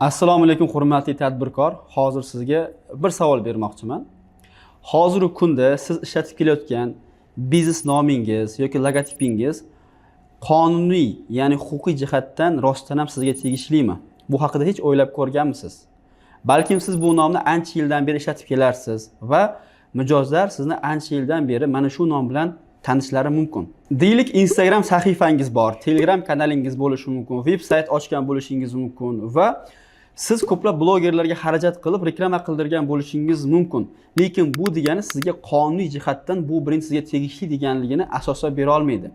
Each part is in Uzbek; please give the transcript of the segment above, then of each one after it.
Assalomu alaykum hurmatli tadbirkor. Hozir sizga bir savol bermoqchiman. Hozirgi kunda siz ishlatib kelayotgan biznes nomingiz yoki logotipingiz qonuniy, ya'ni huquqiy jihatdan rostdan ham sizga tegishlimi? Bu haqida hech o'ylab ko'rganmisiz? Balkim siz bu nomni ancha yildan beri ishlatib kelarsiz va mijozlar sizni ancha yildan beri mana shu nom bilan tanishlari mumkin. Deylik, Instagram sahifangiz bor, Telegram kanalingiz bo'lishi mumkin, veb-sayt ochgan bo'lishingiz mumkin va siz ko'plab blogerlarga xarajat qilib reklama qildirgan bo'lishingiz mumkin. Lekin bu degani sizga qonuniy jihatdan bu brend sizga tegishli deganligini asoslab bera olmaydi.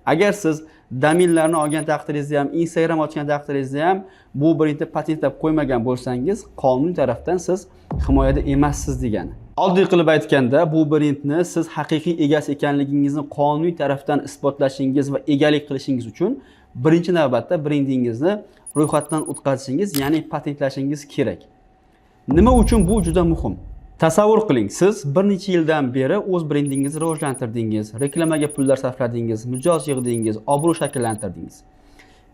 Agar siz domenlarni olgan taqdiringizda ham, Instagram ochgan taqdiringizda ham bu brendni patentlab qo'ymagan bo'lsangiz, qonuniy tarafdan siz himoyada emassiz degani. Oddiy qilib aytganda, bu brendni siz haqiqiy egasi ekanligingizni qonuniy tarafdan isbotlashingiz va egalik qilishingiz uchun birinchi navbatda brendingizni ro'yxatdan o'tkazishingiz, ya'ni patentlashingiz kerak. Nima uchun bu juda muhim? Tasavvur qiling, siz bir necha yildan beri o'z brendingizni rivojlantirdingiz, reklamaga pullar sarfladingiz, mijoz yig'dingiz, obro' shakllantirdingiz.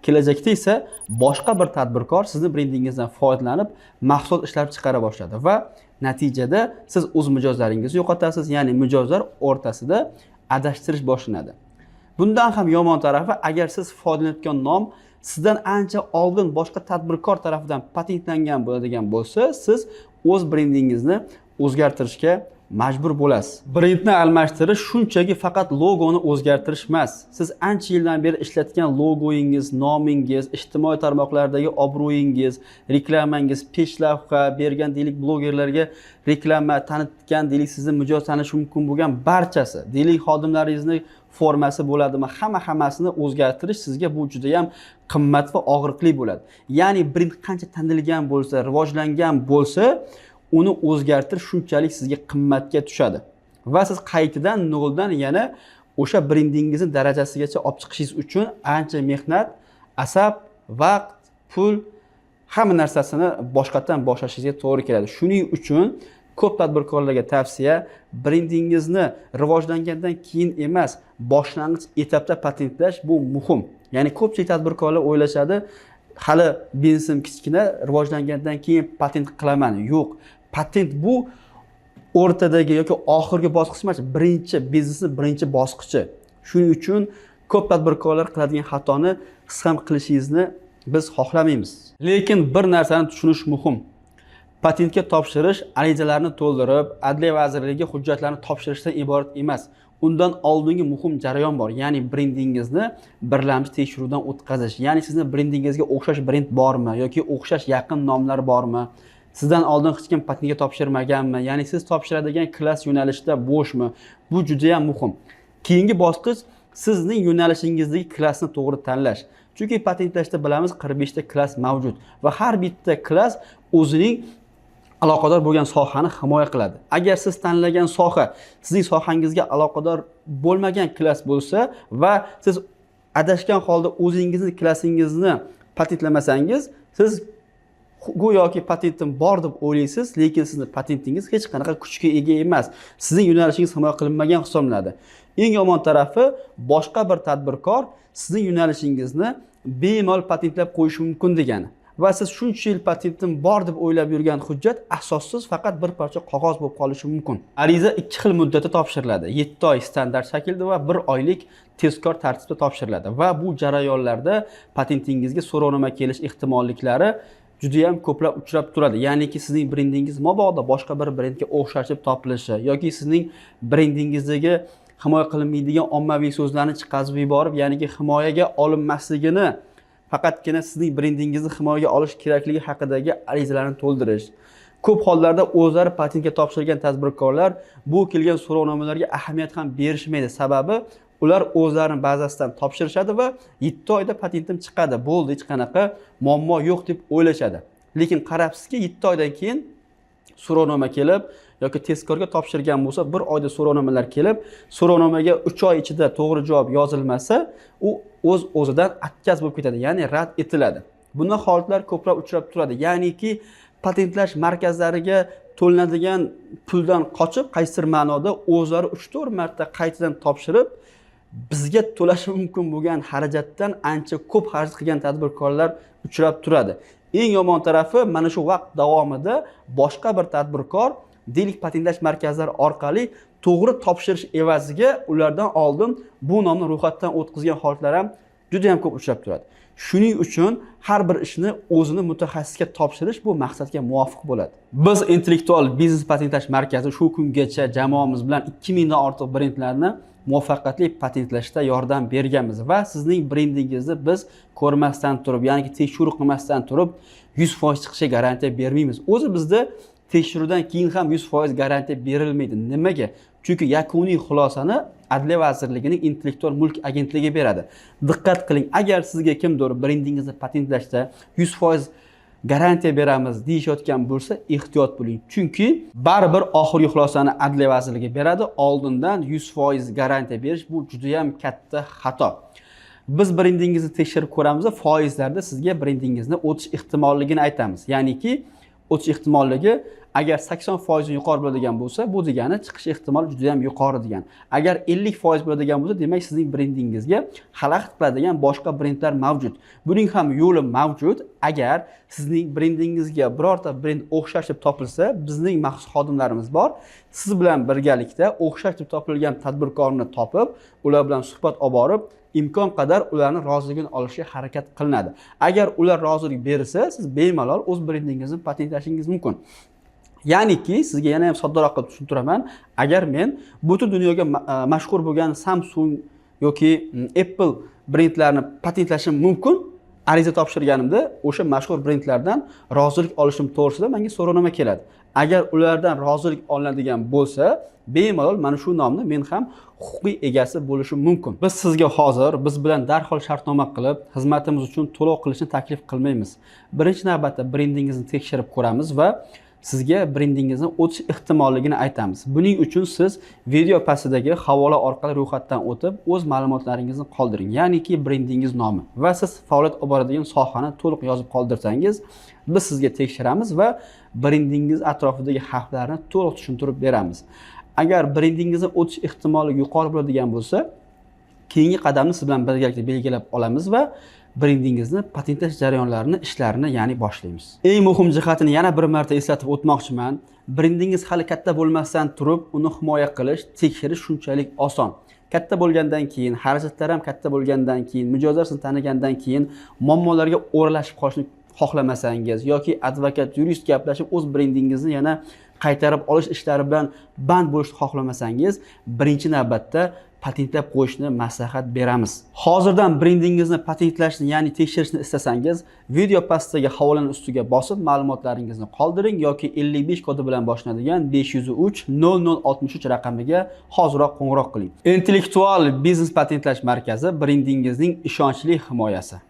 Kelajakda esa boshqa bir tadbirkor sizning brendingizdan foydalanib mahsulot ishlab chiqara boshladi va natijada siz o'z mijozlaringizni yo'qotasiz, ya'ni mijozlar o'rtasida adashtirish boshlanadi. Bundan ham yomon tarafi, agar siz foydalanayotgan nom sizdan ancha oldin boshqa tadbirkor tomonidan patentlangan bo'ladigan bo'lsa, siz o'z brendingizni o'zgartirishga majbur bo'lasiz. Brendni almashtirish shunchaki faqat logoni o'zgartirish emas. Siz ancha yildan beri ishlatgan logoyingiz, nomingiz, ijtimoiy tarmoqlardagi obro'yingiz, reklamangiz, peshlavha bergan deylik blogerlarga reklama tanitgan deylik sizni mijoz tanishi mumkin bo'lgan barchasi, deylik xodimlaringizni formasi bo'ladimi, hammasini o'zgartirish sizga bu juda ham qimmat va og'riqli bo'ladi. Ya'ni brend qancha tanilgan bo'lsa, rivojlangan bo'lsa, uni o'zgartirish shunchalik sizga qimmatga tushadi. Va siz qaytadan noldan yana o'sha brendingizni darajasigacha olib chiqishingiz uchun ancha mehnat, asab, vaqt, pul, hamma narsasini boshqatdan boshlashingizga to'g'ri keladi. Shuning uchun ko'p tadbirkorlarga tavsiya, brendingizni rivojlangandan keyin emas, boshlang'ich etapda patentlash bu muhim. Ya'ni ko'pchilik tadbirkorlar o'ylashadi, hali biznesim kichkina, rivojlangandan keyin patent qilaman. Yo'q, patent bu o'rtadagi yoki oxirgi bosqich emas, birinchi biznesning birinchi bosqichi. Shuning uchun ko'p tadbirkorlar qiladigan xatoni siz ham qilishingizni biz xohlamaymiz. Lekin bir narsani tushunish muhim. Patentga topshirish arizalarni to'ldirib, Adliya vazirligiga hujjatlarni topshirishdan iborat emas. Undan oldingi muhim jarayon bor. Ya'ni brendingizni birlamchi tekshiruvdan o'tkazish. Ya'ni sizning brendingizga o'xshash brend bormi yoki o'xshash yaqin nomlar bormi? Sizdan oldin hech kim patentga topshirmaganmi? Ya'ni siz topshiradigan klass yo'nalishda bo'shmi? Bu juda ham muhim. Keyingi bosqich sizning yo'nalishingizdagi klassni to'g'ri tanlash. Chunki patentlashda bilamiz 45 ta klass mavjud va har bitta klass o'zining aloqador bo'lgan sohani himoya qiladi. Agar siz tanlagan soha sizning sohangizga aloqador bo'lmagan klass bo'lsa va siz adashgan holda o'zingizning klassingizni patentlamasangiz, siz go'yoki patentim bor deb o'ylaysiz, lekin sizning patentingiz hech qanaqa kuchga ega emas. Sizning yo'nalishingiz himoya qilinmagan hisoblanadi. Eng yomon tarafi, boshqa bir tadbirkor sizning yo'nalishingizni bemalol patentlab qo'yishi mumkin degani. Va siz shuncha yil patentim bor deb o'ylab yurgan hujjat asossiz faqat bir parcha qog'oz bo'lib qolishi mumkin. Ariza 2 xil muddatda topshiriladi. 7 oy standart shaklda va 1 oylik tezkor tartibda topshiriladi. Va bu jarayonlarda patentingizga so'rovnoma kelish ehtimolliklari juda ham ko'plab uchrab turadi. Ya'niki sizning brendingiz mabodo boshqa bir brendga o'xshashib topilishi yoki sizning brendingizdagi himoya qilinmaydigan ommaviy so'zlarni chiqazib yuborib, ya'niki himoyaga olinmasligini, faqatgina sizning brendingizni himoyaga olish kerakligi haqidagi arizalarni to'ldirish. Ko'p hollarda o'zlari patentga topshirgan tadbirkorlar bu kelgan so'rovnomalarga ahamiyat ham berishmaydi. Sababi ular o'zlarining bazasidan topshirishadi va 7 oyda patentim chiqadi, bo'ldi, hech qanaqa muammo yo'q deb o'ylashadi. Lekin qarabsizki, 7 oydan keyin so'rovnoma kelib yoki tezkorga topshirgan bo'lsa, 1 oyda so'rovnomalar kelib, so'rovnomaga 3 oy ichida to'g'ri javob yozilmasa, u o'z-o'zidan отказ bo'lib ketadi, ya'ni rad etiladi. Bunday holatlar ko'plab uchrab turadi. Ya'niki patentlash markazlariga to'lanadigan puldan qochib, qaysidir ma'noda o'zlari 3-4 marta qaytadan topshirib, bizga to'lashi mumkin bo'lgan xarajatdan ancha ko'p xaraj qilgan tadbirkorlar uchrab turadi. Eng yomon tarafi mana shu vaqt davomida boshqa bir tadbirkor Deylik patentlash markazlari orqali to'g'ri topshirish evaziga ulardan oldin bu nomni ro'yxatdan o'tkazgan holatlar ham juda ham ko'p uchrab turadi. Shuning uchun har bir ishni o'zini mutaxassisga topshirish bu maqsadga muvofiq bo'ladi. Biz intellektual biznes patentlash markazi shu kungacha jamoamiz bilan 2000 dan ortiq brendlarni muvaffaqiyatli patentlashda yordam berganmiz va sizning brendingizni biz ko'rmasdan turib, ya'ni tekshiruv qilmasdan turib 100% chiqishiga garantiya bermaymiz. O'zi bizda tekshiruvdan keyin ham 100% garantiya berilmaydi. Nimaga? Chunki yakuniy xulosani Adliya vazirligining intellektual mulk agentligi beradi. Diqqat qiling, agar sizga kimdir brendingizni patentlashda 100% garantiya beramiz deyishayotgan bo'lsa, ehtiyot bo'ling. Chunki baribir oxirgi xulosani Adliya vazirligi beradi. Oldindan 100% garantiya berish bu juda ham katta xato. Biz brendingizni tekshirib ko'ramiz va foizlarda sizga brendingizni o'tish ehtimolligini aytamiz. Ya'niki o'tish ehtimoligi agar 80% yuqori bo'ladigan bo'lsa, bu degani chiqish ehtimoli juda ham yuqori degani. Agar 50% bo'ladigan bo'lsa, demak sizning brendingizga xalaqit qiladigan boshqa brendlar mavjud. Buning ham yo'li mavjud. Agar sizning brendingizga birorta brend o'xshash deb topilsa, bizning maxsus xodimlarimiz bor. Siz bilan birgalikda o'xshash deb topilgan tadbirkorni topib, ular bilan suhbat olib borib, imkon qadar ularni roziligini olishga harakat qilinadi. Agar ular rozilik bersa, siz bemalol o'z brendingizni patentlashingiz mumkin. Ya'niki sizga yana ham soddaroq qilib tushuntiraman. Agar men butun dunyoga mashhur bo'lgan Samsung yoki Apple brendlarini patentlashim mumkin, ariza topshirganimda o'sha mashhur brendlardan rozilik olishim to'g'risida menga so'rovnoma keladi. Agar ulardan rozilik olinadigan bo'lsa, bemalol mana shu nomni men ham huquqiy egasi bo'lishim mumkin. Biz sizga hozir biz bilan darhol shartnoma qilib, xizmatimiz uchun to'lov qilishni taklif qilmaymiz. Birinchi navbatda brendingizni tekshirib ko'ramiz va sizga brendingizni o'tish ehtimolligini aytamiz. Buning uchun siz video pastidagi havola orqali ro'yxatdan o'tib, o'z ma'lumotlaringizni qoldiring. Ya'niki brendingiz nomi va siz faoliyat olib boradigan sohani to'liq yozib qoldirsangiz, biz sizga tekshiramiz va brendingiz atrofidagi xavflarni to'liq tushuntirib beramiz. Agar brendingizni o'tish ehtimoli yuqori bo'ladigan bo'lsa, keyingi qadamni siz bilan birgalikda belgilab olamiz va brendingizni patentlash jarayonlarini, ishlarini ya'ni boshlaymiz. Eng muhim jihatini yana bir marta eslatib o'tmoqchiman. Brendingiz hali katta bo'lmasdan turib, uni himoya qilish, tekshirish shunchalik oson. Katta bo'lgandan keyin, xarajatlar ham katta bo'lgandan keyin, mijozlarni tanigandan keyin muammolarga o'ralashib qolishni xohlamasangiz yoki advokat, yurist gaplashib o'z brendingizni yana qaytarib olish ishlari bilan band bo'lishni xohlamasangiz, birinchi navbatda patentlab qo'yishni maslahat beramiz. Hozirdan brendingizni patentlashni, ya'ni tekshirishni istasangiz, video pastdagi havolaning ustiga bosib ma'lumotlaringizni qoldiring yoki 55 kodi bilan boshlanadigan 503 0063 raqamiga hoziroq qo'ng'iroq qiling. Intellektual biznes patentlash markazi brendingizning ishonchli himoyasi.